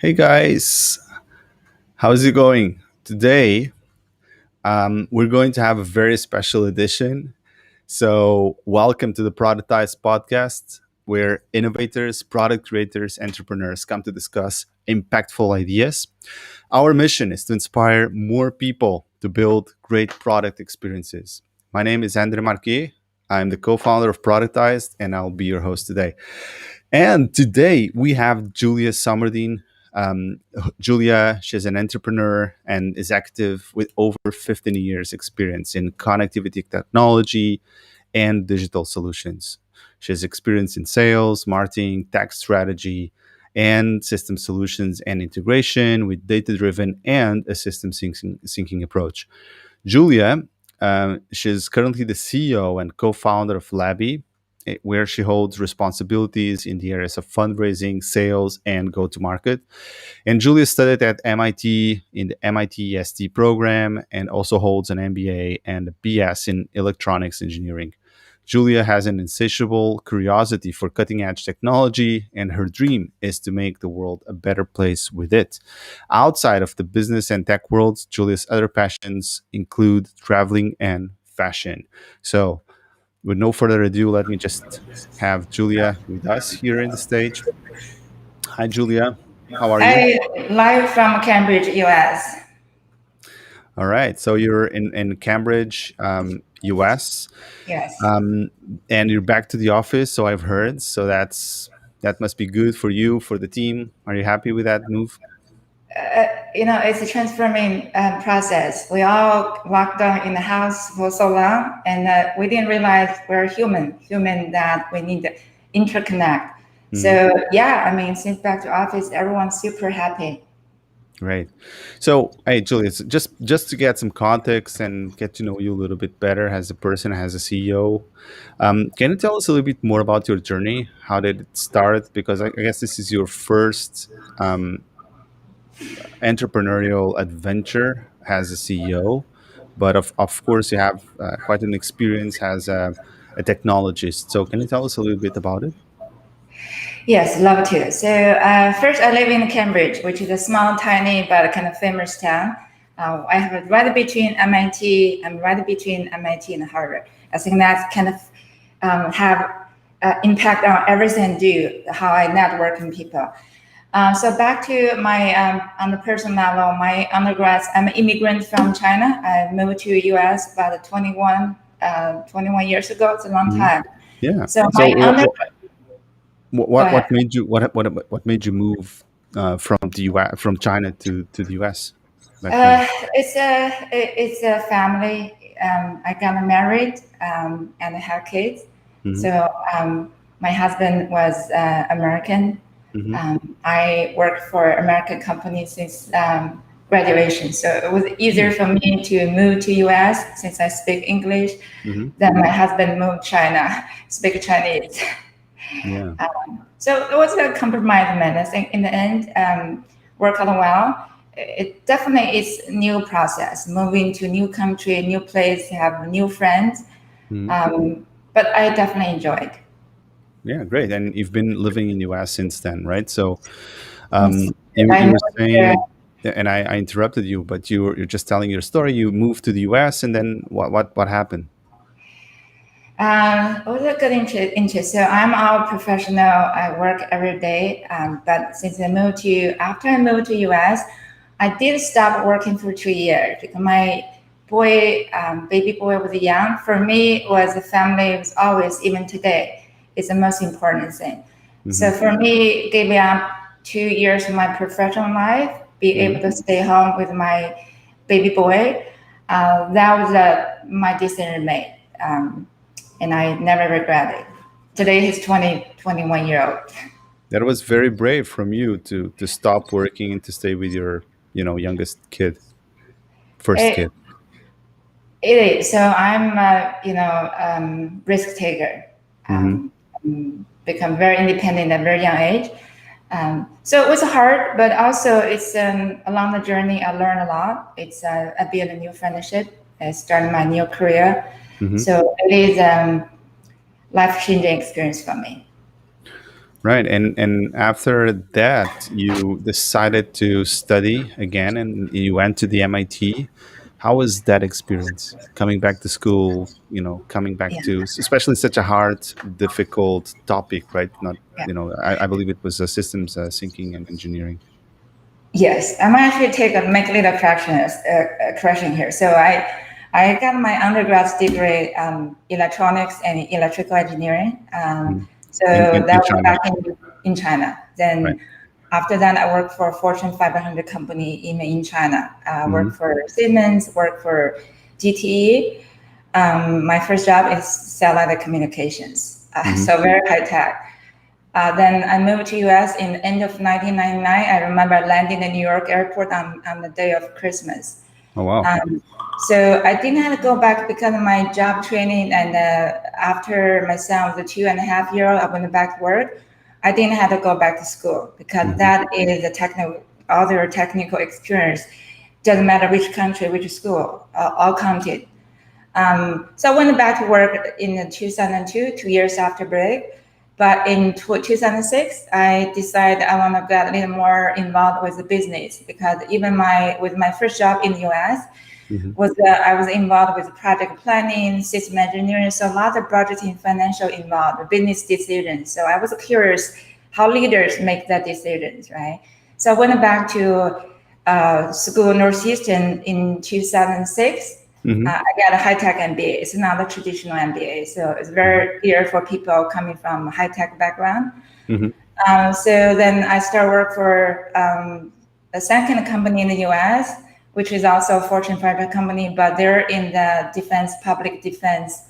Hey guys, how's it going? Today, we're going to have a very special edition. So, welcome to the Productize podcast, where innovators, product creators, entrepreneurs come to discuss impactful ideas. Our mission is to inspire more people to build great product experiences. My name is André Marquet. I'm the co founder of Productized, and I'll be your host today. And today we have Julia Somerdin. Julia, she's an entrepreneur and is active with over 15 years experience in connectivity technology and digital solutions. She has experience in sales, marketing, tech strategy, and system solutions and integration with data-driven and a system syncing approach. Julia, she's currently the CEO and co-founder of Labby, where she holds responsibilities in the areas of fundraising, sales, and go-to-market. And Julia studied at MIT in the MIT EST program and also holds an MBA and a BS in electronics engineering. Julia has an insatiable curiosity for cutting edge technology, and her dream is to make the world a better place with it. Outside of the business and tech worlds, Julia's other passions include traveling and fashion. So, with no further ado, let me just have Julia with us here in the stage. Hi, Julia. How are you? Hi, live from Cambridge, US. All right. So you're in Cambridge, US, Yes. um, and you're back to the office. So I've heard. So that must be good for you, for the team. Are you happy with that move? It's a transforming process. We all locked down in the house for so long, and we didn't realize we're human that we need to interconnect. Mhm. So, yeah, I mean, since back to office, everyone's super happy. Great. So, hey, Julia, so just to get some context and get to know you a little bit better as a person, as a CEO, can you tell us a little bit more about your journey? How did it start? Because I guess this is your first entrepreneurial adventure as a CEO, but of course you have quite an experience as a technologist. So, can you tell us a little bit about it? Yes, love to. So first, I live in Cambridge, which is a small, tiny, but kind of famous town. I have right between MIT. I'm right between MIT and Harvard. I think that's kind of have impact on everything I do, how I network with people. So back to my on the personal level, my undergrads. I'm an immigrant from China. I moved to US about 21 years ago. It's a long Mhm. time. Yeah. So So, my under Go ahead. what made you what made you move from the US, from China to the US back then? It's a family. I got married and I have kids. Hmm. So my husband was American. Hmm. I worked for American companies since graduation. So it was easier for me to move to US since I speak English. Hmm. Then my husband moved China, speak Chinese. Yeah. So it was a compromise. I think in the end, worked out well. It definitely is a new process, moving to a new country, new place, have new friends. Hmm. But I definitely enjoyed. Yeah. Great. And you've been living in US since then, right? So, Yes. I you were moved here. saying, and I interrupted you, but you're just telling your story. You moved to the US, and then what happened? It was a good interest. So I'm a professional. I work every day. But since after I moved to US, I did stop working for 2 years because my baby boy was young. For me, it was the family was always, even today, is the most important thing. Hmm. So for me, giving up 2 years of my professional life, be able Hmm. to stay home with my baby boy, that was my decision made. And I never regret it. Today he's 21 year old. That was very brave from you to stop working and to stay with your youngest kid, first It, kid. it is. So I'm risk taker. Hmm. Become very independent at a very young age. So it was hard, but also it's along the journey I learned a lot. I built a new friendship. I started my new career. Hmm. So it is life changing experience for me. Right. And after that, you decided to study again, and you went to the MIT. How was that experience? Coming back to school, coming back Yeah, to especially such a hard, difficult topic, right? Not, yeah. I believe it was systems thinking and engineering. Yes, I'm actually take a make little correction here. So I got my undergrad degree electronics and electrical engineering. Mhm. So In that was China, back in China. right? Then after that, I worked for a Fortune 500 company in China. Hmm. Worked for Siemens, worked for GTE. My first job is satellite communications, Hmm. so very high tech. Then I moved to US in the end of 1999. I remember landing in New York airport on the day of Christmas. Oh wow. Um, so I didn't have to go back because of my job training. And after my son was a 2.5 year old, I went back to work. I didn't have to go back to school because Hmm. that is a other technical experience. Doesn't matter which country, which school, all counted. So I went back to work in 2002, 2 years after break. But in 2006, I decided I want to get a little more involved with the business because even with my first job in the US, Hmm. I was involved with project planning, system engineering, so a lot of budgeting, financial involved, business decisions. So I was curious how leaders make that decisions, right? So I went back to school Northeastern in 2006. Hmm. I got a high tech MBA. It's not a traditional MBA, so it's Hmm. very clear for people coming from a high tech background. Hmm. So then I started work for a second company in the US, which is also a Fortune 500 company, but they're in the public defense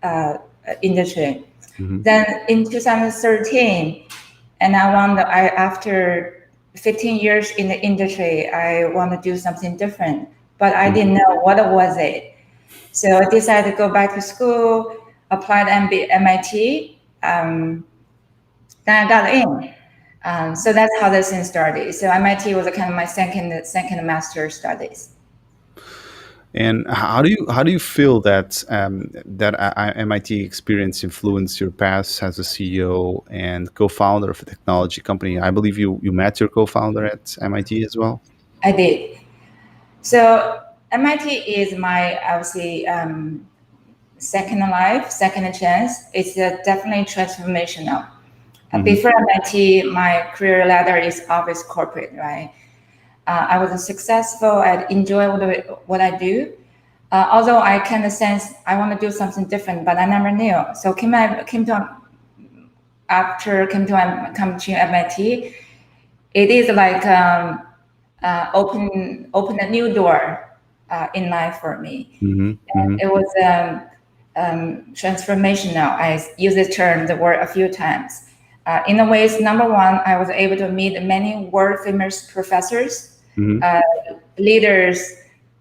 uh, industry. Hmm. Then in 2013, and after 15 years in the industry, I want to do something different, but I Hmm. didn't know what was it. So I decided to go back to school, applied MIT. Then I got in. So that's how this thing started. So MIT was a kind of my second master studies. And how do you feel that MIT experience influenced your path as a CEO and co-founder of a technology company? I believe you met your co-founder at MIT as well. I did. So MIT is my obviously second life, second chance. It's definitely transformational. Hmm. Before MIT, my career ladder is always corporate, right? I was successful. I enjoy what I do. Although I kind of sense I want to do something different, but I never knew. So come to MIT, it is like open a new door in life for me. Hmm. And Hmm. it was transformational. I use this term, the word, a few times. In a ways, number one, I was able to meet many world famous professors, Hmm. uh, leaders.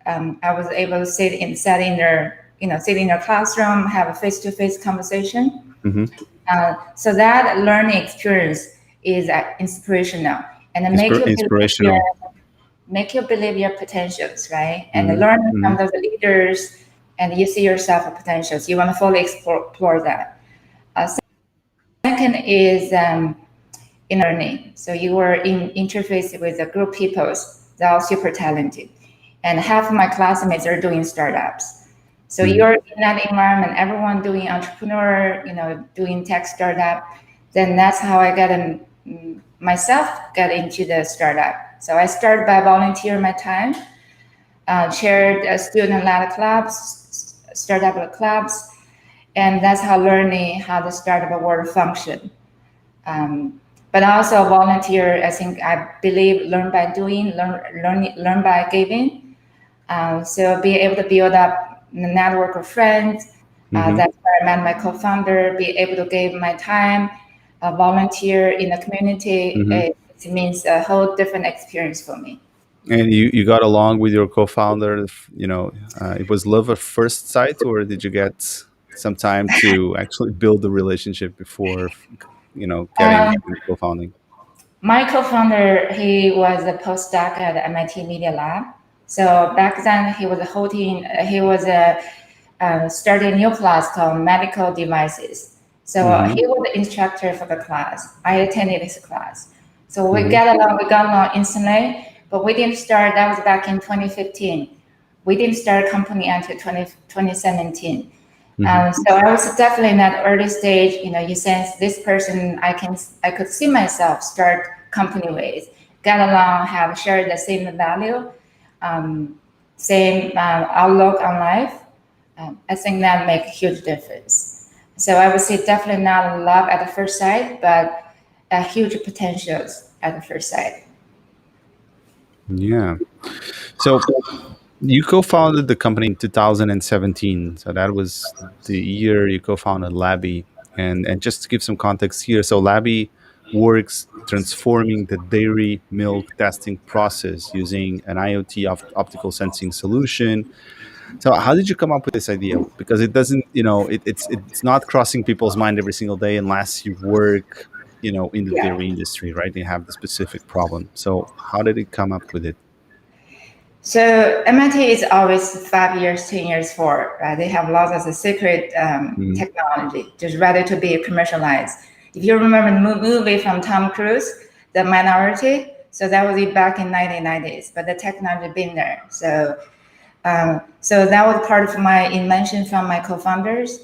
I was able to sit in their classroom, have a face-to-face conversation. Hmm. So that learning experience is inspirational and it Inspirational. make you believe your potentials, right? And Hmm. learning Hmm. from those leaders, and you see yourself a potentials. You want to fully explore that. Uh, Second is in learning. So you were in interface with a group of people that are super talented, and half of my classmates are doing startups. So Hmm. you're in that environment, everyone doing entrepreneur, doing tech startup. Then that's how I myself got into the startup. So I started by volunteering my time, chaired student-led clubs, startup clubs, and that's how learning how the startup world function. But also volunteer, I believe learn by doing, learn by giving. So be able to build up a network of friends. Hmm. That's where I met my co-founder. Be able to give my time, volunteer in the community. Hmm. It means a whole different experience for me. And you got along with your co-founder. It was love at first sight, or did you get some time to actually build the relationship before, getting Um, and co-founding? My co-founder, he was a postdoc at the MIT Media Lab. So back then, he was starting a new class called medical devices. So he was the instructor for the class. I attended his class. So we got along instantly, but we didn't start, that was back in 2015. We didn't start a company until 2017. So I was definitely in that early stage, you sense this person I could see myself start company with, got along, have shared the same value, same outlook on life. I think that makes a huge difference. So I would say definitely not love at the first sight, but huge potentials at the first sight. Yeah. So you co-founded the company in 2017. So that was the year you co-founded Labby. And just to give some context here, so Labby works transforming the dairy milk testing process using an IoT optical sensing solution. So how did you come up with this idea? Because it doesn't, it's not crossing people's mind every single day unless you work, in the Yeah. dairy industry, right? They have the specific problem. So how did it come up with it? So MIT is always 5 years, 10 years forward, right? They have lots of secret technology, just ready to be commercialized. If you remember the movie from Tom Cruise, The Minority, so that was back in 1990s, but the technology been there. So that was part of my invention from my co-founders.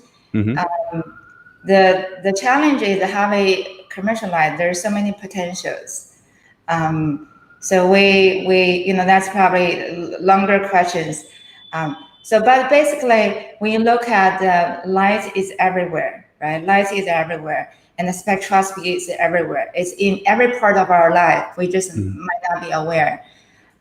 The challenge is how we commercialize. There's so many potentials. So we that's probably longer questions. But basically, when you look at light is everywhere, right? Light is everywhere, and the spectroscopy is everywhere. It's in every part of our life. We just might not be aware.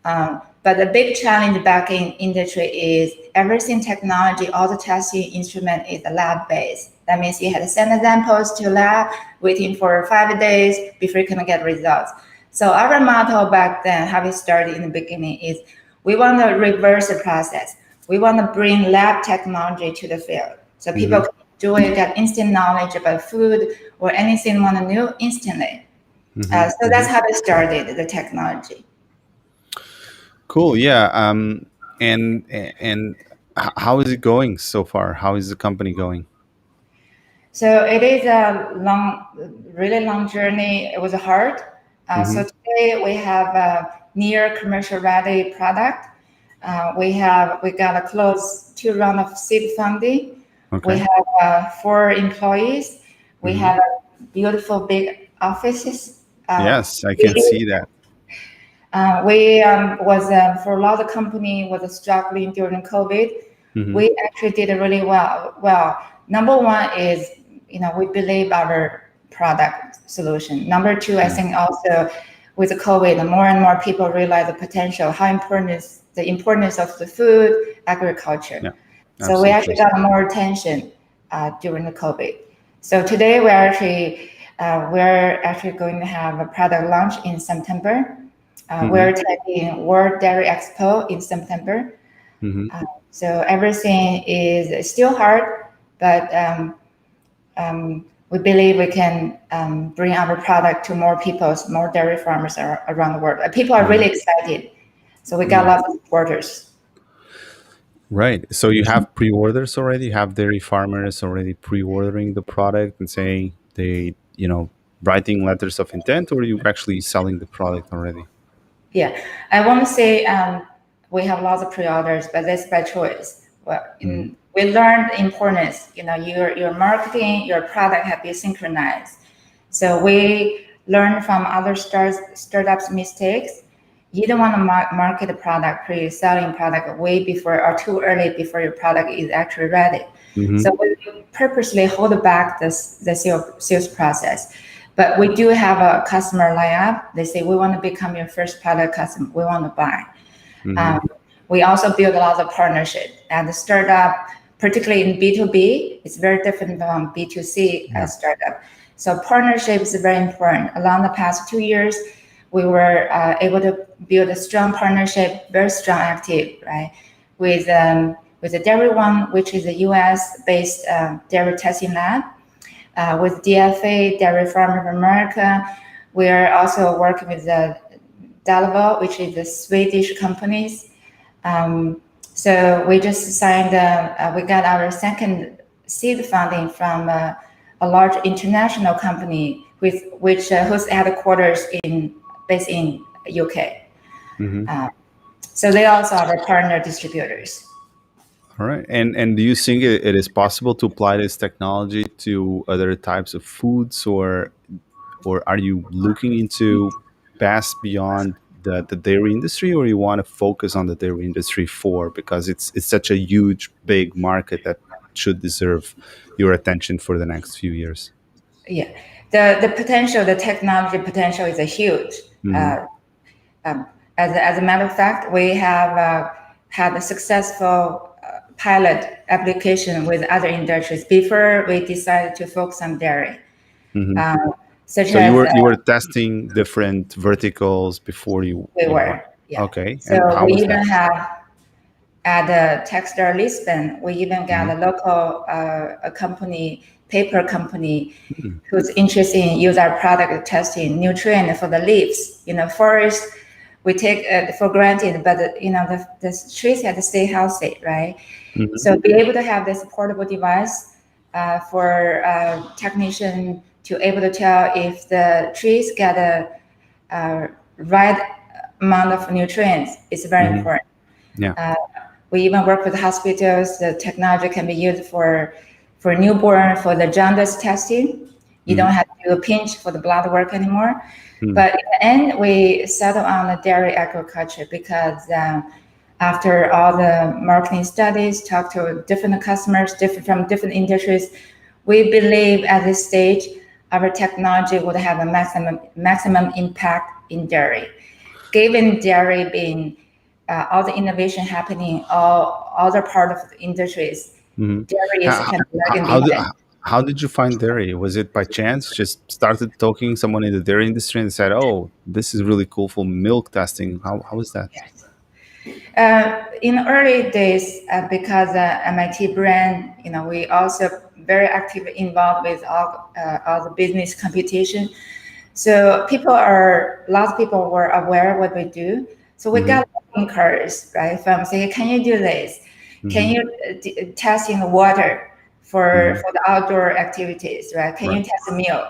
But the big challenge back in industry is everything technology, all the testing instrument is lab based. That means you had to send samples to lab, waiting for 5 days before you can get results. So our motto back then, how we started in the beginning, is we want to reverse the process. We want to bring lab technology to the field. So people can do it, get instant knowledge about food or anything want to know instantly. So that's how we started the technology. Cool. Yeah. And how is it going so far? How is the company going? So it is a really long journey. It was hard. So today we have a near commercial ready product. We got a close 2 round of seed funding. Okay. We have 4 employees. We have a beautiful big offices. Yes, I can see that. We was for a lot of company was struggling during COVID. We actually did really well. Well, number one is we believe our product solution. Number two, I think also with the COVID, more and more people realize the potential, how important is the importance of the food agriculture. Yeah, so we actually got more attention during the COVID. So today we're actually going to have a product launch in September. We're attending World Dairy Expo in September. So everything is still hard, but we believe we can bring our product to more people, more dairy farmers around the world. People are really excited. So we got lots of supporters. Right. So you have pre-orders already? You have dairy farmers already pre-ordering the product and saying they, writing letters of intent, or are you actually selling the product already? Yeah, I want to say we have lots of pre-orders, but that's by choice. Well, we learned the importance. Your marketing, your product have been synchronized. So we learned from other startups' mistakes. You don't want to market a product, pre-selling product way before or too early before your product is actually ready. So we purposely hold back the sales process. But we do have a customer lineup. They say, we want to become your first product customer. We want to buy. We also build a lot of partnership. And the startup, particularly in B2B, it's very different from B2C startup. So partnership is very important. Along the past 2 years, we were able to build a strong partnership, very strong active, right? With the Dairy One, which is a US-based dairy testing lab. With DFA, Dairy Farm of America. We are also working with the Dalvo, which is the Swedish companies. So we just signed, we got our second seed funding from a a large international company whose headquarters based in UK. So they also are the partner distributors. All right. And do you think it is possible to apply this technology to other types of foods, or are you looking into pass beyond the dairy industry, or you want to focus on the dairy industry because it's such a huge big market that should deserve your attention for the next few years? Yeah, the technology potential is a huge. Mm-hmm. Uh, um, as a matter of fact, we have had a successful pilot application with other industries before we decided to focus on dairy, Mm-hmm. uh, such So as you were testing different verticals before we you were. went. Yeah. Okay. So And how we was that? even have at the Techstar Lisbon, we even got a local a company, paper company, Mm-hmm. who's interested in use our product testing nutrient for the leaves. Forest we take for granted, but the trees have to stay healthy, right? Mm-hmm. So be able to have this portable device for technician to able to tell if the trees get a right amount of nutrients is very Mm-hmm. important. Yeah. We even work with hospitals. The technology can be used for newborn for the jaundice testing. You Mm-hmm. don't have to do a pinch for the blood work anymore. Mm-hmm. But in the end, we settle on the dairy agriculture because after all the marketing studies, talk to different customers, from different industries, we believe at this stage our technology would have a maximum impact in dairy. Given dairy being all the innovation happening, all other part of the industries, Mm-hmm. dairy is How, kind of how, lagging how, did, behind. how did you find dairy? Was it by chance? Just started talking someone in the dairy industry and said, "Oh, this is really cool for milk testing." How was that? In the early days, because MIT brand, we also very actively involved with all the business computation. So lots of people were aware of what we do. So we Mm-hmm. got inquiries, right, from saying, can you do this? Can Mm-hmm. you test in the water Mm-hmm. for the outdoor activities, right? Can you Right. test the milk?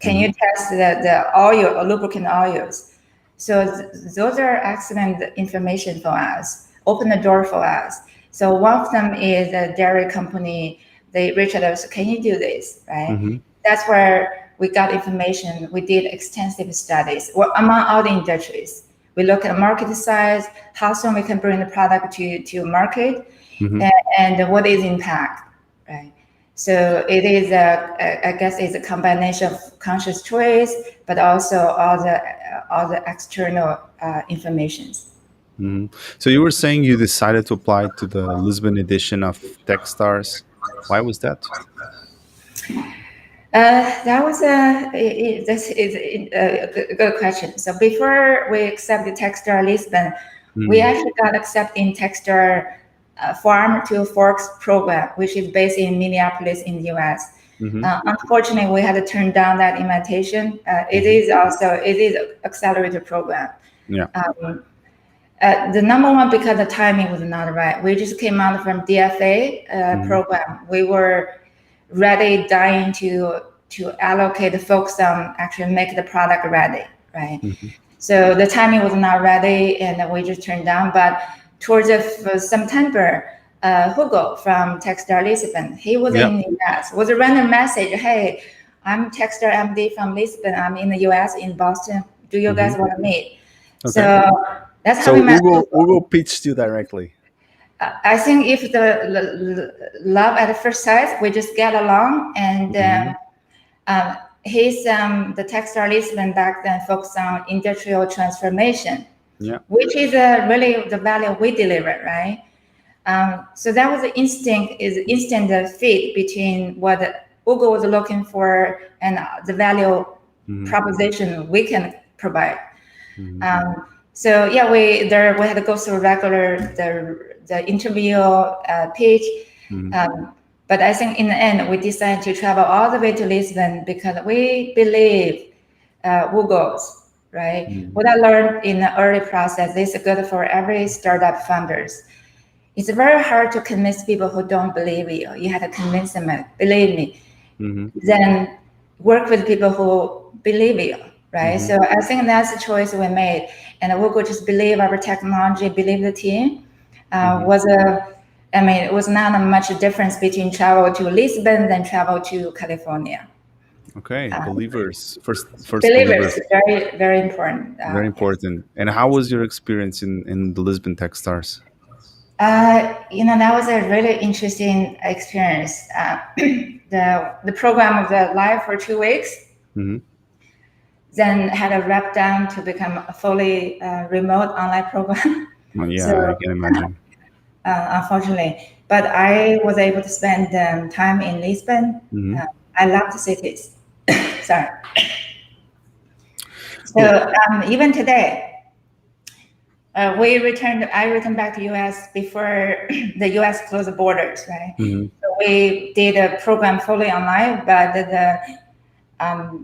Can Mm-hmm. you test the oil or lubricant oils? So those are excellent information for us, open the door for us. So one of them is a dairy company. They reached out to us, can you do this, right? Mm-hmm. That's where we got information. We did extensive studies among all the industries. We look at market size, how soon we can bring the product to market, Mm-hmm. and what is impact, right? So it is I guess it's a combination of conscious choice, but also all the external informations. Mm-hmm. So you were saying you decided to apply to the Lisbon edition of Techstars. Why was that? That was this is a good question. So before we accepted Techstar Lisbon, we Mm-hmm. actually got accepted in Techstar Farm to Forks program, which is based in Minneapolis in the U.S. Mm-hmm. Unfortunately, we had to turn down that invitation. It Mm-hmm. is accelerated program. Yeah. The number one, because the timing was not right. We just came out from DFA Mm-hmm. program. We were ready, dying to allocate the focus on actually make the product ready, right? Mm-hmm. So the timing was not ready, and we just turned down. But towards September, Hugo from Techstar Lisbon, he was Yeah. in the US. Was a random message, hey, I'm Techstar MD from Lisbon. I'm in the US in Boston. Do you Mm-hmm. guys want to meet? So Okay. that's how we So met Hugo. Hugo pitched you directly. I think if the love at first sight, we just get along, and Mm-hmm. he's the Techstar Lisbon back then focused on industrial transformation, Yeah. which is really the value we deliver, right? So that was the instant fit between what Google was looking for and the value Mm-hmm. proposition we can provide. Mm-hmm. So yeah, we had to go through regular the interview pitch, Mm-hmm. but I think in the end we decided to travel all the way to Lisbon because we believe Google's right. Mm-hmm. What I learned in the early process is good for every startup founders. It's very hard to convince people who don't believe you. You have to convince them. Believe me, then work with people who believe you, right? So I think that's the choice we made, and we could just believe our technology, believe the team. It was not much difference between travel to Lisbon than travel to California. Okay, believers first. Believers, very very important. Very important. And how was your experience in the Lisbon Techstars? That was a really interesting experience. The program was live for 2 weeks, then had a wrap down to become a fully remote online program. Yeah, so, I can imagine. Unfortunately, but I was able to spend time in Lisbon. I love the cities. Sorry. So even today, I returned back to US before the US closed the borders, right? So we did a program fully online, but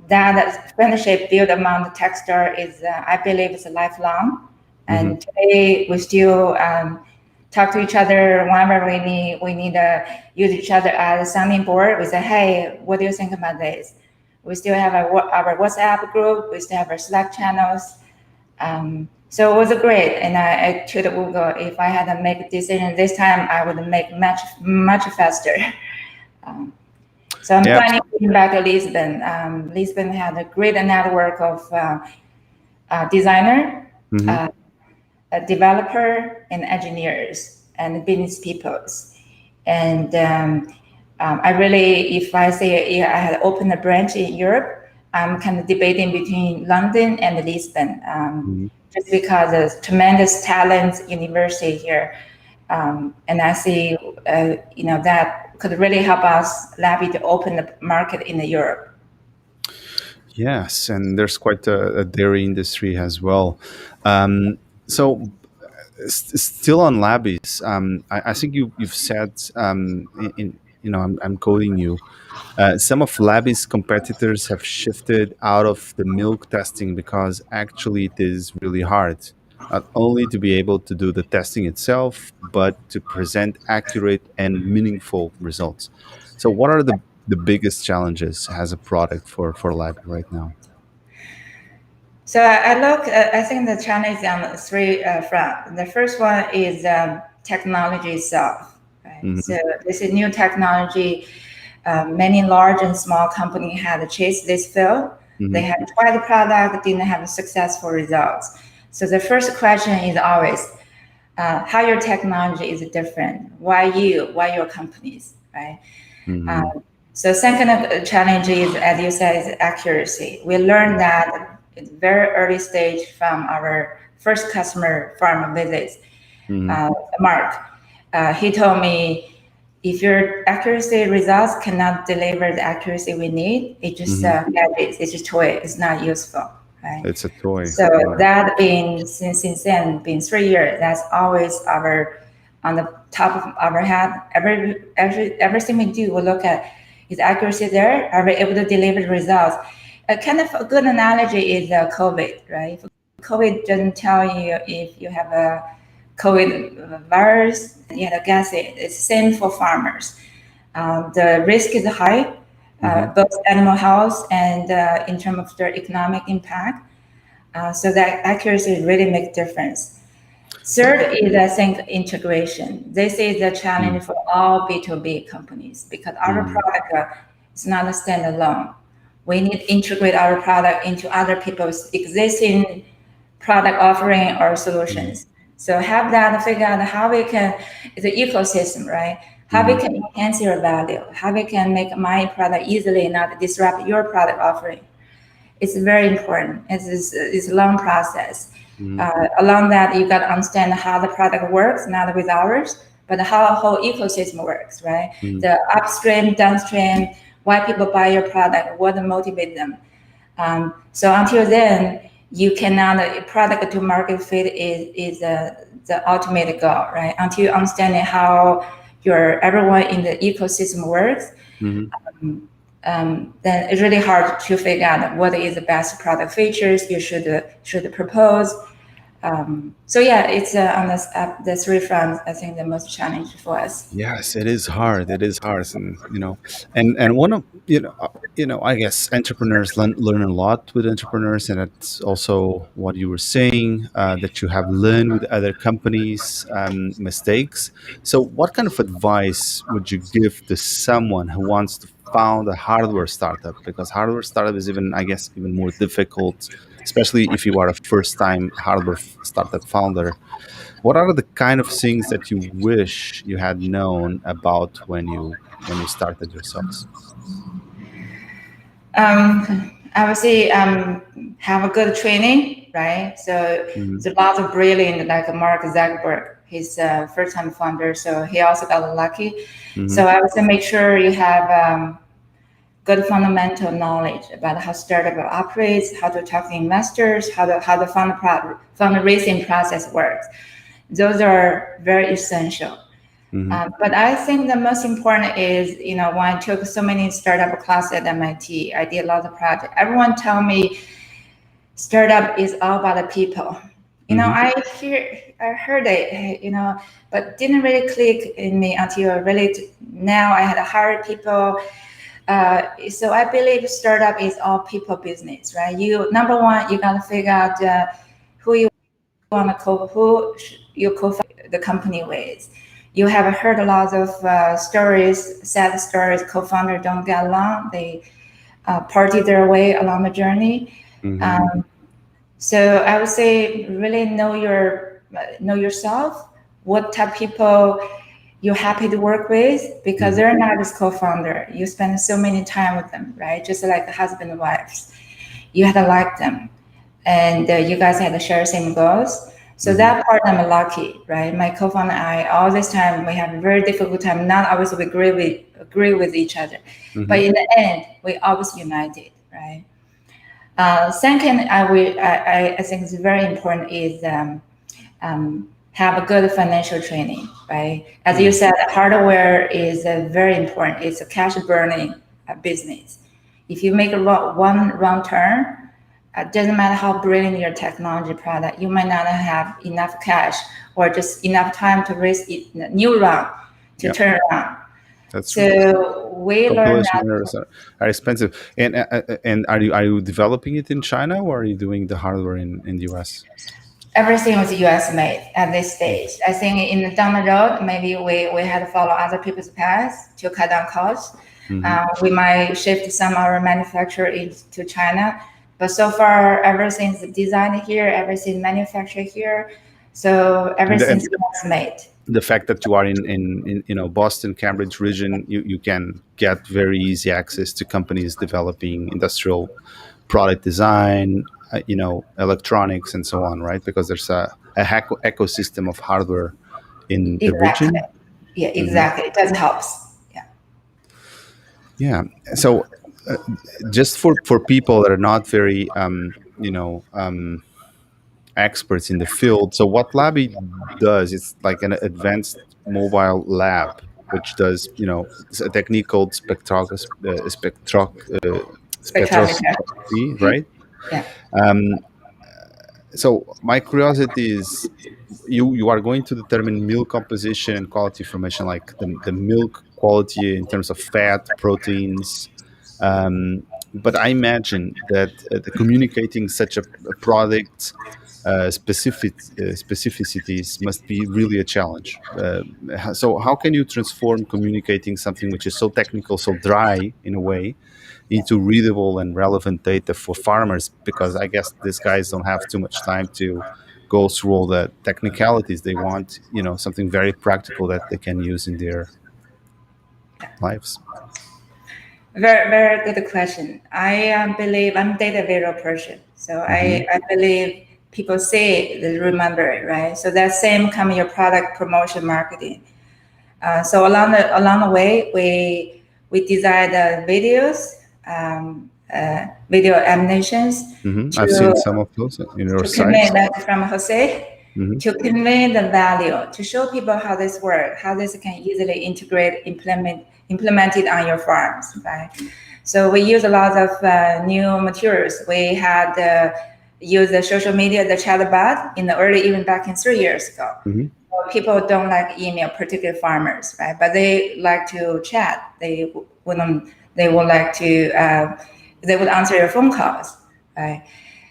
that friendship built among the Techstar is, I believe, is lifelong. And today we still talk to each other whenever we need to use each other as a sounding board. We say, hey, what do you think about this? We still have our WhatsApp group. We still have our Slack channels. So it was great. And I told Google, if I had to make a decision this time, I would make much faster. So I'm planning to come back to Lisbon. Lisbon had a great network of designer, a developer, and engineers and business peoples. And I really, if I say I had opened a branch in Europe, I'm kind of debating between London and Lisbon, just because there's tremendous talent university here. And I see, that could really help us, Labview, to open the market in Europe. Yes, and there's quite a dairy industry as well. So still on Labbies, I think you've said, I'm quoting you, some of Labby's competitors have shifted out of the milk testing because actually it is really hard, not only to be able to do the testing itself, but to present accurate and meaningful results. So what are the biggest challenges as a product for Labby right now? So I think the challenge is on 3 fronts. The first one is technology itself. Right? So this is new technology. Many large and small companies had chased this field. They had tried the product, didn't have successful results. So the first question is always, how your technology is different? Why your companies, right? So second challenge is, as you said, is accuracy. We learned that at very early stage from our first customer farm visits, Mark. He told me, if your accuracy results cannot deliver the accuracy we need, it's just gadgets, it's a toy, it's not useful. Right? It's a toy. So that being since then, been 3 years, that's always on the top of our head. Everything we do, we look at, is accuracy there? Are we able to deliver the results? A kind of a good analogy is COVID, right? COVID doesn't tell you if you have a COVID virus, you have to guess it. It's the same for farmers. The risk is high, both animal health and in terms of their economic impact. So that accuracy really makes difference. Third is, I think, integration. This is a challenge for all B2B companies because our product is not a standalone. We need to integrate our product into other people's existing product offering or solutions. So have that, figure out how we can, it's an ecosystem, right? How we can enhance your value, how we can make my product easily not disrupt your product offering. It's very important. It's a long process. Along that, you got to understand how the product works, not with ours, but how the whole ecosystem works, right? The upstream, downstream, why people buy your product, what motivates them. So until then, you cannot, product to market fit is the ultimate goal, right? Until you understand how everyone in the ecosystem works, then it's really hard to figure out what is the best product features you should propose. So yeah, it's on the three fronts. I think the most challenge for us. Yes, it is hard. It is hard, and and one of I guess entrepreneurs learn a lot with entrepreneurs, and that's also what you were saying, that you have learned with other companies, mistakes. So, what kind of advice would you give to someone who wants to found a hardware startup? Because hardware startup is even, I guess, even more difficult, especially if you are a first time hardware startup founder. What are the kind of things that you wish you had known about when you started yourselves? I would say have a good training, right? So Hmm. there's a lot of brilliant like Mark Zuckerberg. He's a first-time founder, so he also got lucky. Hmm. So I would say make sure you have good fundamental knowledge about how startup operates, how to talk to investors, how the fundraising process works. Those are very essential. Hmm. But I think the most important is, when I took so many startup classes at MIT, I did a lot of projects. Everyone tell me startup is all about the people. Hmm. I heard it, but didn't really click in me until really now I had to hire people. So I believe startup is all people business, right? You number one, you gotta figure out who you want to who you co-found the company with. You have heard a lot of stories, sad stories. Co-founder don't get along. They party their way along the journey. Hmm. Um, so I would say really know yourself. What type of people you're happy to work with because Hmm. they're not as co-founder. You spend so many time with them, right? Just like the husband and wives. You had to like them, and you guys had to share same goals. So Hmm. that part I'm lucky, right? My co-founder and I, all this time we have a very difficult time. Not always we agree with each other, but Hmm. in the end we always united, right? Second, I think is very important is have a good financial training, right? As you Yeah. said, hardware is very important. It's a cash burning business. If you make one wrong turn, it doesn't matter how brilliant your technology product, you might not have enough cash or just enough time to raise a new round to Yeah, turn around. that's true. So we learned Compilation that errors are expensive. And are you developing it in China, or are you doing the hardware in the US? everything was US made at this stage. I think in the down the road, maybe we had to follow other people's paths to cut down costs. Hmm. We might shift some of our manufacturing to China, but so far everything's designed here, everything's manufactured here, so And everything's US made. the fact that you are in Boston, Cambridge region, you can get very easy access to companies developing industrial product design, electronics and so on, right? Because there's a ecosystem of hardware in the Exactly. region. Yeah, Hmm. exactly. It does helps. Yeah. Yeah. So just for people that are not very experts in the field. So what Labby does, it's like an advanced mobile lab, which does, it's a technique called Spectrometer. spectroscopy, right? Yeah. Um, so my curiosity is, you are going to determine milk composition and quality information, like the milk quality in terms of fat, proteins. But I imagine that the communicating such a product specificities must be really a challenge. So how can you transform communicating something which is so technical, so dry in a way, into readable and relevant data for farmers? Because I guess these guys don't have too much time to go through all the technicalities. They want, something very practical that they can use in their lives. Very, very good question. I believe I'm data visual person. So Hmm. I believe people say it, they remember it, right? So that same come your product promotion marketing. So along the way, we design the videos, video animations Hmm. I've to seen some of those in your to convey sites. that from Jose, Hmm. to convey the value, to show people how this works, how this can easily implement it on your farms, right? So we use a lot of new materials. We had use the social media, the chatbot in the early, even back in 3 years ago. Mm-hmm. People don't like email, particularly farmers, right? But they like to chat. They would like to, they would answer your phone calls, right?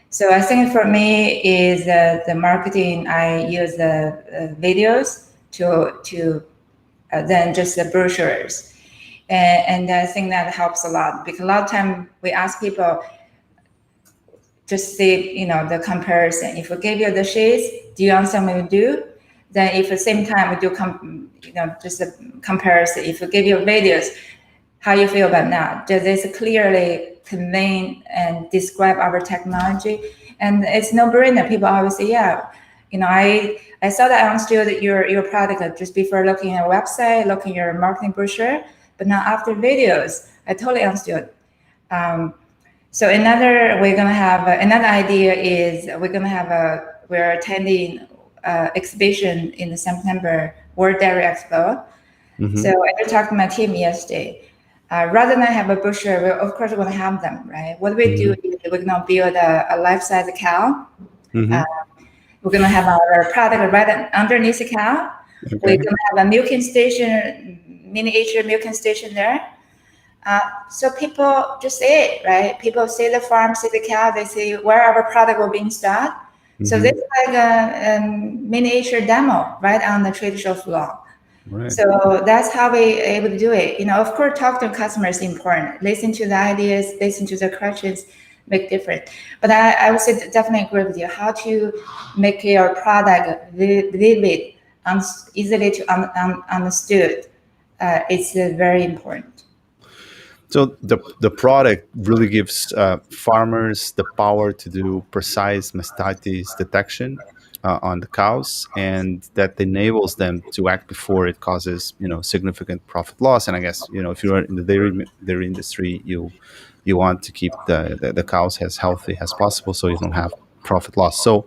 So I think for me is the marketing. I use the videos to than just the brochures, and I think that helps a lot because a lot of time we ask people just see the comparison. If we give you the sheets, do you understand what we do? Then if at the same time we do just a comparison. If we give you videos, how you feel about that? Does this clearly convey and describe our technology? And it's no brainer. People always say, yeah, I saw that I understood your product just before looking at a website, looking at your marketing brochure, but now after videos, I totally understood. So we're gonna have another idea is we're attending exhibition in September, World Dairy Expo. Mm-hmm. So I just talked to my team yesterday. Rather than have a brochure, we of course we're gonna have them, right? What we do is we're gonna build a life-size cow. Mm-hmm. We're gonna have our product right underneath the cow. Okay. We're gonna have a milking station, miniature milking station there. So people just see it, right? People see the farm, see the cow, they see where our product will be installed. So this is like a miniature demo right on the trade show floor. Right. So that's how we able to do it. Of course, talk to customers is important. Listen to the ideas, listen to the questions, make different. But I would say definitely agree with you. How to make your product vivid, easily to understood, it's very important. So the product really gives farmers the power to do precise mastitis detection on the cows, and that enables them to act before it causes significant profit loss. And I guess if you are in the dairy industry, you want to keep the cows as healthy as possible, so you don't have profit loss. So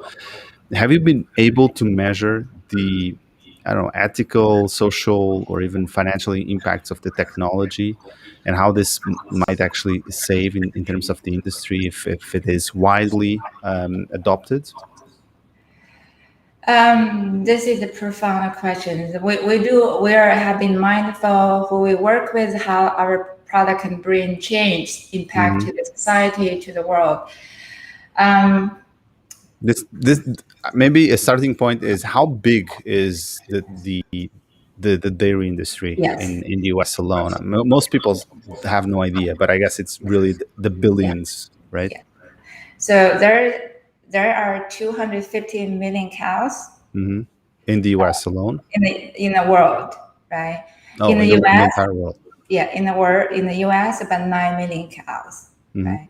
have you been able to measure the ethical, social, or even financial impacts of the technology, and how this might actually save in terms of the industry if it is widely adopted? This is a profound question. We have been mindful who we work with, how our product can bring change, impact to the society, to the world. This maybe a starting point is how big is the dairy industry Yes. in the US alone? Most people have no idea, but I guess it's really the billions, right? Yeah. So there are 250 million cows In the US alone. in the world, right? Oh, in the in the US, entire world. yeah, in the US, about 9 million cows, right?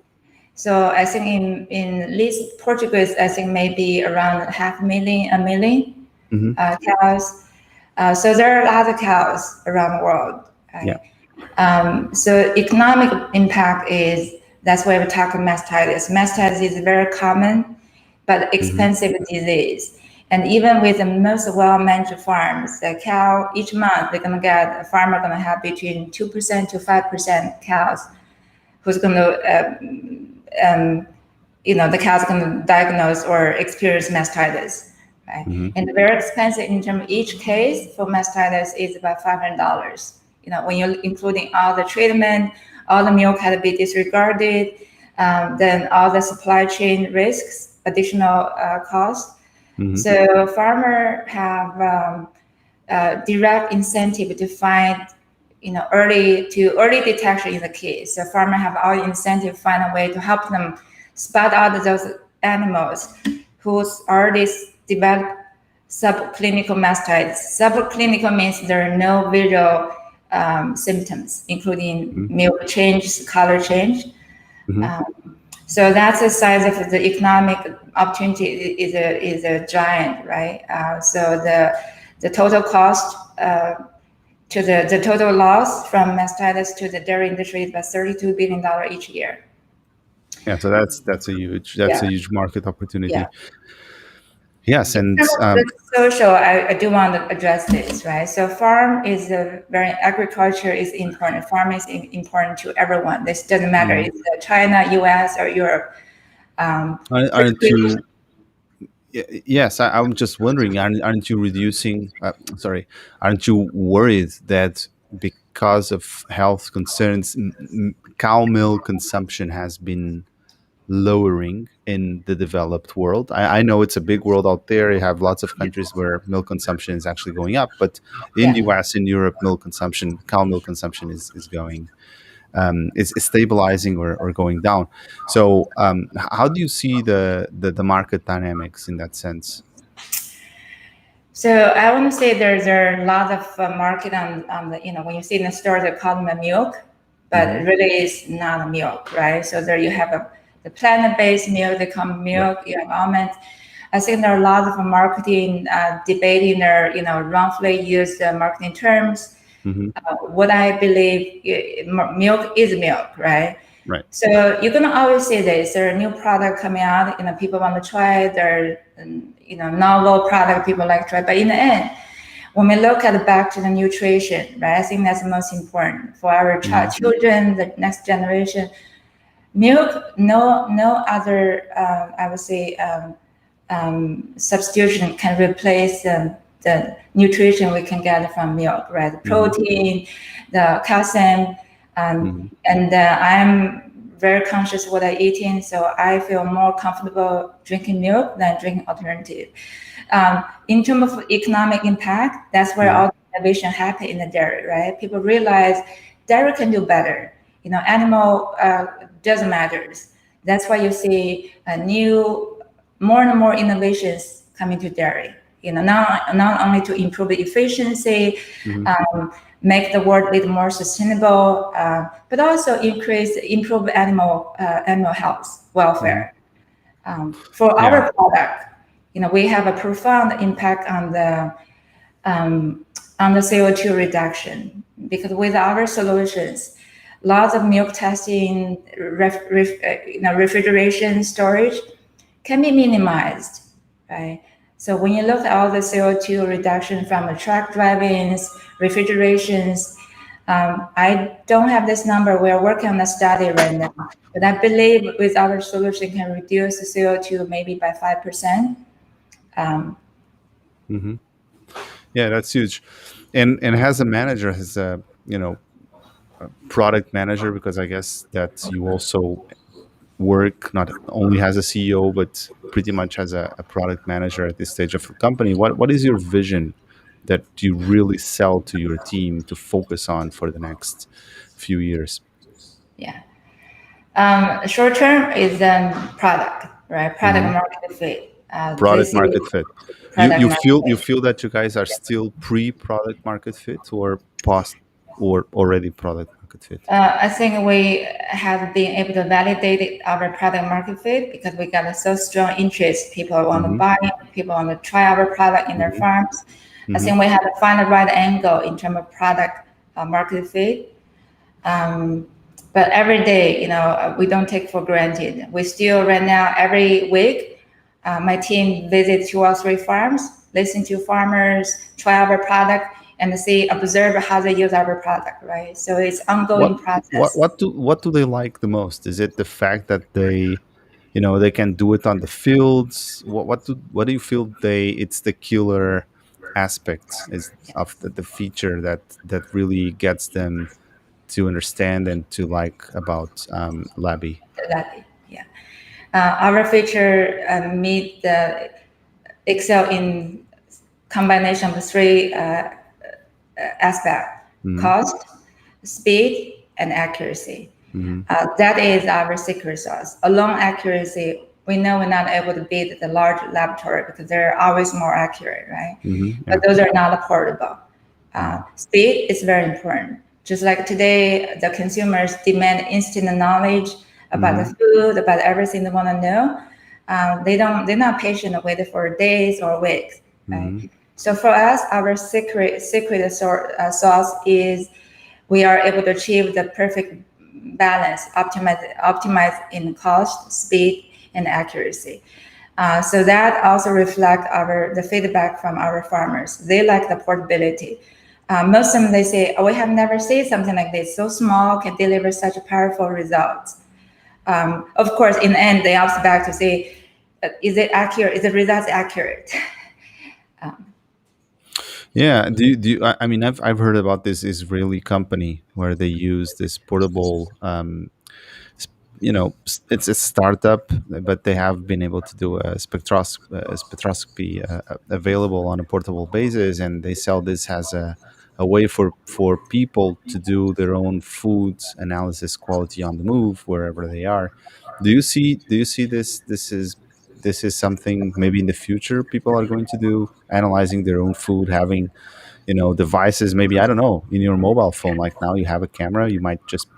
So I think in least Portuguese, I think maybe around a million cows. So there are a lot of cows around the world, right? Yeah. So economic impact that's why we talk about mastitis. Mastitis is a very common but expensive disease. And even with the most well-managed farms, the cow each month a farmer gonna have between 2% to 5% cows who's gonna the cow's gonna diagnose or experience mastitis, right? And very expensive in terms of each case for mastitis is about $500. When you're including all the treatment, all the milk had to be disregarded, then all the supply chain risks, additional costs. So farmer have direct incentive to find early detection in the case. So farmer have all incentive to find a way to help them spot out those animals who's already developed subclinical mastitis. Subclinical means there are no visual symptoms, including milk change, color change. So that's the size of the economic opportunity is a giant, right? So the total cost to the total loss from mastitis to the dairy industry is about $32 billion each year. Yeah, so that's a huge market opportunity. Yeah. Yes, and social, I do want to address this, right? So agriculture is important. Farm is important to everyone. This doesn't matter if it's China, US, or Europe. Aren't you? Yes, I'm just wondering. Aren't you reducing? Sorry, aren't you worried that because of health concerns, cow milk consumption has been lowering in the developed world? I know it's a big world out there. You have lots of countries where milk consumption is actually going up, but in the Yeah. US, in Europe, cow milk consumption is going is stabilizing or going down. So, how do you see the market dynamics in that sense? So I want to say there's a lot of market on the, when you see in the store, they call them a milk, but Hmm. it really is not a milk, right? So there you have the plant-based milk, they call Right. milk, you have almonds. I think there are a lot of marketing debating their, wrongfully used marketing terms. Hmm. What I believe, milk is milk, right? Right. So you're gonna always say this. There are new product coming out. People want to try. There are novel product people like to try. But in the end, when we look at back to the nutrition, right? I think that's the most important for our Hmm. children, the next generation. Milk, no other, I would say, substitution can replace the nutrition we can get from milk, right? The Hmm. protein, the calcium, Hmm. and I'm very conscious what I'm eating, so I feel more comfortable drinking milk than drinking alternative. In terms of economic impact, that's where Hmm. all the innovation happen in the dairy, right? People realize dairy can do better. Animal doesn't matter. That's why you see a new, more and more innovations coming to dairy. Not only to improve the efficiency, Hmm. make the world a little more sustainable, but also improve animal health Hmm. welfare. For Yeah. our product, we have a profound impact on the CO2 reduction because with our solutions, lots of milk testing, refrigeration, storage can be minimized, right? So when you look at all the CO2 reduction from the truck drivings, refrigerations, I don't have this number. We're working on a study right now, but I believe with our solution can reduce the CO2 maybe by 5%. Um, Hmm. Yeah, that's huge. And as a manager, as a product manager, because I guess that you also work not only as a CEO but pretty much as a product manager at this stage of the company. What is your vision that you really sell to your team to focus on for the next few years? yeah. Short term is product, right? Product Hmm. market fit. Product This is market fit. You product you market feel you fit. feel that you guys are still pre product market fit or post or already product market fit? I think we have been able to validate our product market fit because we got a so strong interest. People want to Hmm. buy it. People want to try our product in their Hmm. farms. I Hmm. think we have to find the right angle in terms of product market fit. Um, but every day, we don't take for granted. We still right now every week, my team visits 2 or 3 farms, listen to farmers, try our product, and see observe how they use our product. Right. So it's what ongoing what process. what do they like the most? Is it the fact that they can do it on the fields? What do you feel it's the killer aspects is of the feature that really gets them to understand and to like about Labby? That, yeah. Our feature meet the excel in combination of 3 aspect: Hmm. cost, speed, and accuracy. Hmm. That is our secret sauce. Along accuracy, we know we're not able to beat the large laboratory because they're always more accurate, right? Hmm. But Yeah. those are not portable. Hmm. Speed is very important. Just like today, the consumers demand instant knowledge about the Hmm. food, about everything they want to know. They're not patient to wait for days or weeks, right? Hmm. So for us, our sauce is we are able to achieve the perfect balance, optimize in cost, speed, and accuracy. So that also reflect the feedback from our farmers. They like the portability. Most of them they say, "Oh, we have never seen something like this. So small can deliver such powerful results." Of course, in the end, they ask back to say, is it accurate? Is the results accurate? Yeah. I mean, I've heard about this Israeli company where they use this portable it's a startup, but they have been able to do a spectroscopy available on a portable basis, and they sell this as a way for people to do their own food analysis quality on the move wherever they are. Do you see this is something maybe in the future people are going to do, analyzing their own food, having devices, maybe, I don't know, in your mobile phone. Like now you have a camera, you might just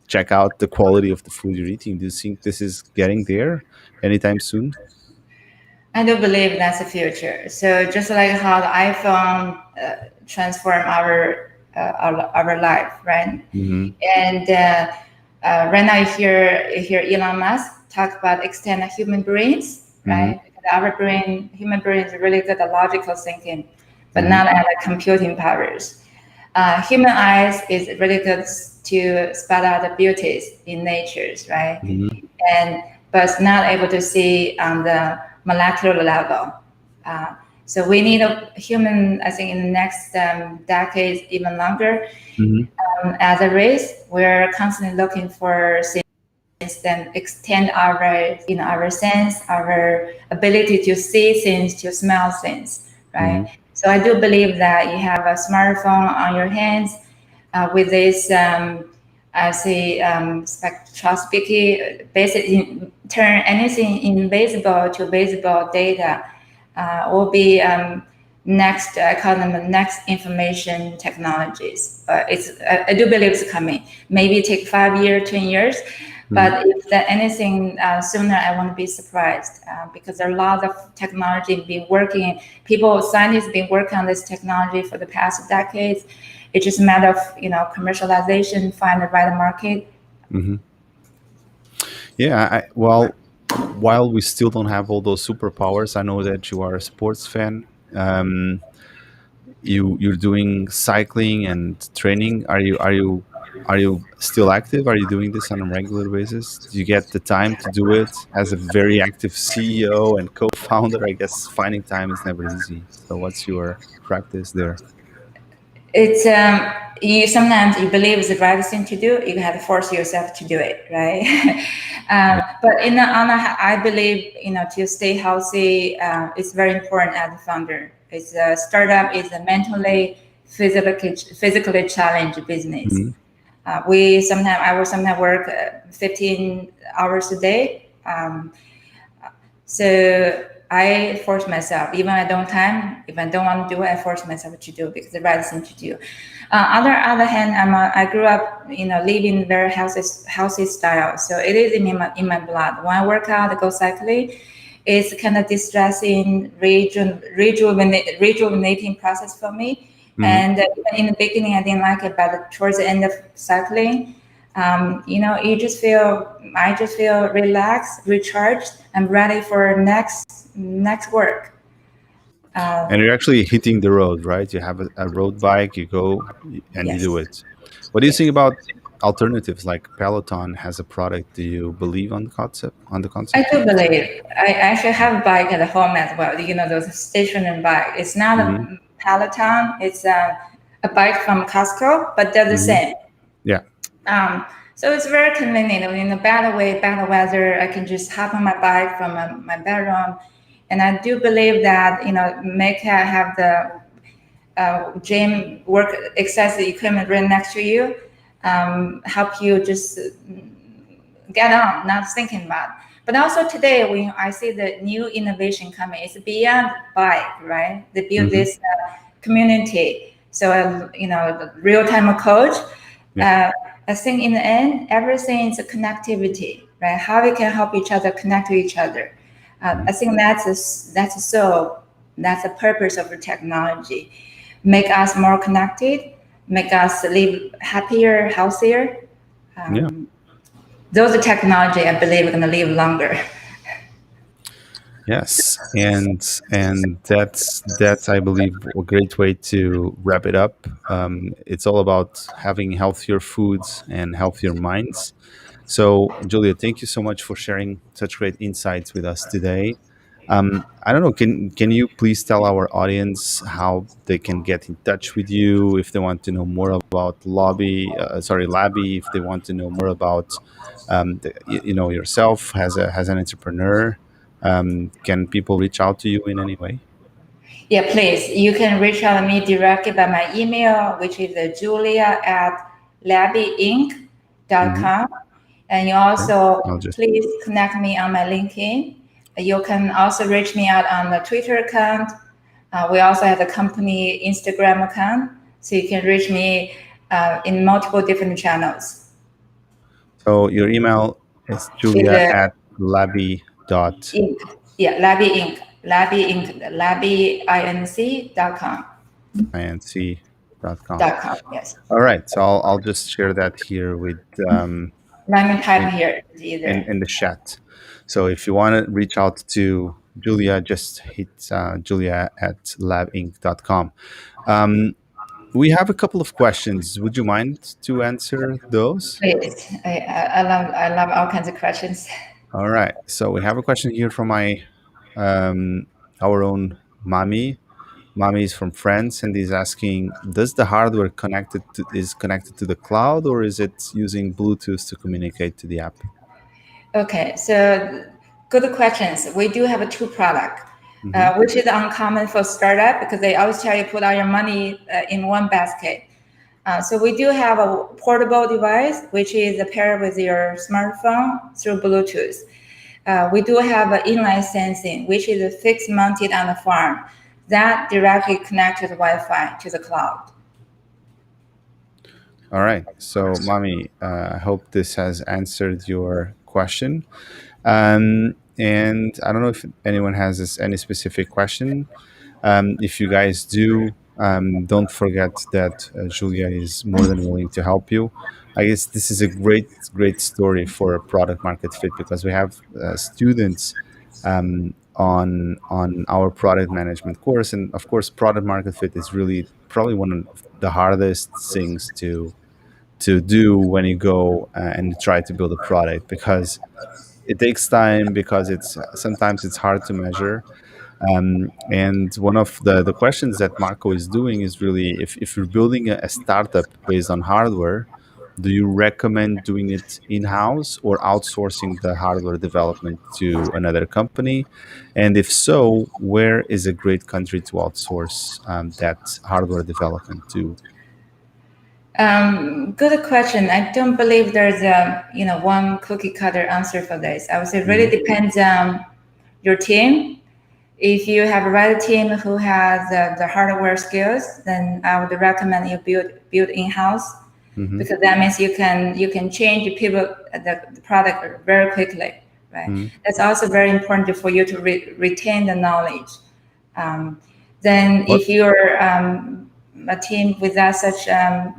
check out the quality of the food you're eating. Do you think this is getting there anytime soon? I do believe that's the future. So just like how the iPhone transformed our life, right? Hmm. And right now, you hear Elon Musk talk about extend human brains, Hmm. right? Human brain is really good at logical thinking, but Hmm. not at computing powers. Human eyes is really good to spot out the beauties in natures, right? Hmm. And but it's not able to see on the molecular level. Uh, so we need a human, I think, in the next decades, even longer. Hmm. As a race, we're constantly looking for things that extend our sense, our ability to see things, to smell things, right? Hmm. So I do believe that you have a smartphone on your hands with this, I say, spectroscopy, basically turn anything invisible to visible data will be next, I call them the next information technologies. I do believe it's coming. Maybe take 5 years, 10 years, Hmm. but if that anything sooner, I won't be surprised because there are a lot of technology been working. Scientists been working on this technology for the past decades. It's just a matter of commercialization, find the right market. Hmm. Yeah. Well, while we still don't have all those superpowers, I know that you are a sports fan. You're doing cycling and training. Are you still active? Are you doing this on a regular basis? Do you get the time to do it as a very active CEO and co-founder? I guess finding time is never easy. So what's your practice there? It's you sometimes you believe it's the right thing to do. You have to force yourself to do it, right? Yeah. But I believe to stay healthy, it's very important as a founder. It's a startup. It's a mentally, physically challenged business. Hmm. I will sometimes work 15 hours a day. So I force myself, even I don't time, if I don't want to do it, I force myself to do it because it's the right thing to do. On the other hand, I grew up, living very healthy style. So it is in my blood. When I work out, I go cycling. It's kind of distressing, rejuvenating process for me. Hmm. And in the beginning, I didn't like it, but towards the end of cycling, I just feel relaxed, recharged, and ready for next work. And you're actually hitting the road, right? You have a road bike, you go and you do Yes, it. What do you think yes. about alternatives like Peloton has a product? Do you believe on the concept? I do believe. I actually have a bike at home as well. Those stationary bike. It's not Hmm. a Peloton. It's a bike from Costco, but they're the Hmm. same. Yeah. So it's very convenient. In a bad weather, I can just hop on my bike from my bedroom. And I do believe that, make have the gym work exercise equipment right next to you, help you just get on, not thinking about. But also today, when I see the new innovation coming, it's beyond bike, right? They build Hmm. this community. So, the real-time coach. Yeah. Uh, I think in the end, everything is a connectivity, right? How we can help each other connect to each other. Mhm. I think that's the purpose of the technology. Make us more connected, make us live happier, healthier. Yeah. Um, those are technology I believe are going to live longer. Yes, and that's I believe a great way to wrap it up. It's all about having healthier foods and healthier minds. So, Julia, thank you so much for sharing such great insights with us today. I don't know, can you please tell our audience how they can get in touch with you if they want to know more about Labby, if they want to know more about yourself as an entrepreneur? Can people reach out to you in any way? Yeah, please. You can reach out to me directly by my email, which is julia at Hmm. labbyinc.com. And you Okay. also I'll just please connect me on my LinkedIn. You can also reach me out on the Twitter account. We also have the company Instagram account, so you can reach me in multiple different channels. so your email is Is julia at labby dot Inc. Yeah, Labby Inc. Labby Inc. LabbyInc.com. inc.com. .com. Yes. All right, so I'll just share that here with Let me type in, here either. in the chat. So if you want to reach out to Julia, just hit julia at labinc.com. Um, we have a couple of questions. Would you mind to answer those? Please. I love all kinds of questions. All right. So we have a question here from um, our own Mami. Mami is from France and is asking, does the hardware is connected to the cloud or is it using Bluetooth to communicate to the app? Okay, so good questions. We do have a two product, Hmm. which is uncommon for startup because they always tell you put all your money in one basket. So we do have a portable device, which is paired with your smartphone through Bluetooth. We do have an inline sensing, which is fixed mounted on the farm that directly connects to the Wi-Fi to the cloud. All right. So, Mami, I hope this has answered your question. And I don't know if anyone has any specific question. If you guys do, don't forget that Julia is more than willing to help you. I guess this is a great story for a product market fit because we have students on our product management course, and of course, product market fit is really probably one of the hardest things to do when you go and try to build a product because it takes time because it's sometimes it's hard to measure. And one of the questions that Marco is doing is really if you're building a startup based on hardware, do you recommend doing it in-house or outsourcing the hardware development to another company? And if so, where is a great country to outsource that hardware development to? Good question. I don't believe there's a one cookie cutter answer for this. I would say it really Hmm. depends on your team. If you have a right team who has the hardware skills, then I would recommend you build in house Hmm. because that means you can change pivot the product very quickly, right? Hmm. That's also very important for you to retain the knowledge. Um, then What? if you're a team without such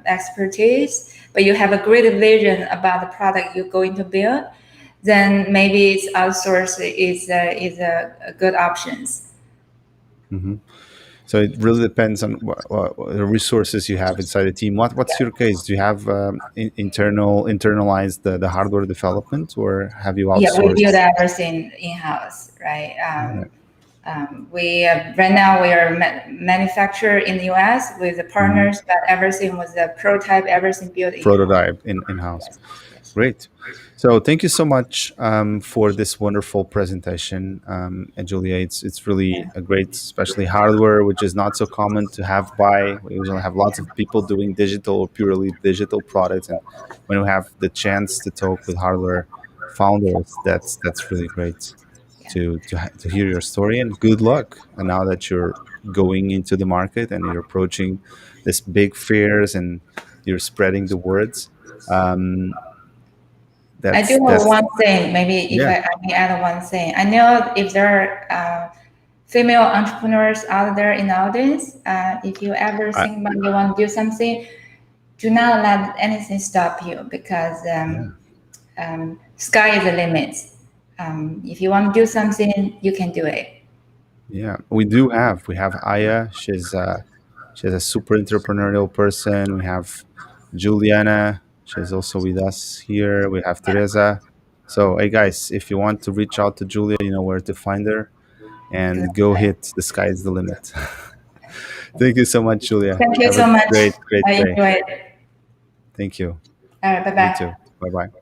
expertise, but you have a great vision about the product you're going to build, then maybe it's outsource is a good options. Hmm. So it really depends on what the resources you have inside the team. What's your case? Do you have internalized the hardware development, or have you Yeah, we build outsourced? everything in house, right? All right. We right now we are manufacturer in the U.S. with the Mhm. partners, but everything was a prototype, everything built in house. Prototype in house. Yes, yes. Great. So thank you so much for this wonderful presentation, and Julia. It's really Yeah. a great, especially hardware, which is not so common to have by. We usually have lots of people doing digital or purely digital products, and when we have the chance to talk with hardware founders, that's really great Yeah. to hear your story. And good luck. And now that you're going into the market and you're approaching this big fairs and you're spreading the words. Um, I do that's have that's one thing, maybe if yeah. I may add one thing. I know if there are female entrepreneurs out there in the audience, if you ever I, think about you want to do something, do not let anything stop you because yeah, sky is the limit. If you want to do something, you can do it. yeah. We have Aya. She's a super entrepreneurial person. We have Juliana. She's also with us here. We have Teresa. So, hey guys, if you want to reach out to Julia, you know where to find her, and go hit. The sky is the limit. Thank you so much, Julia. Thank you Have a so much. great, great I day. enjoyed it. Thank you. All right, bye You bye. too. Bye bye.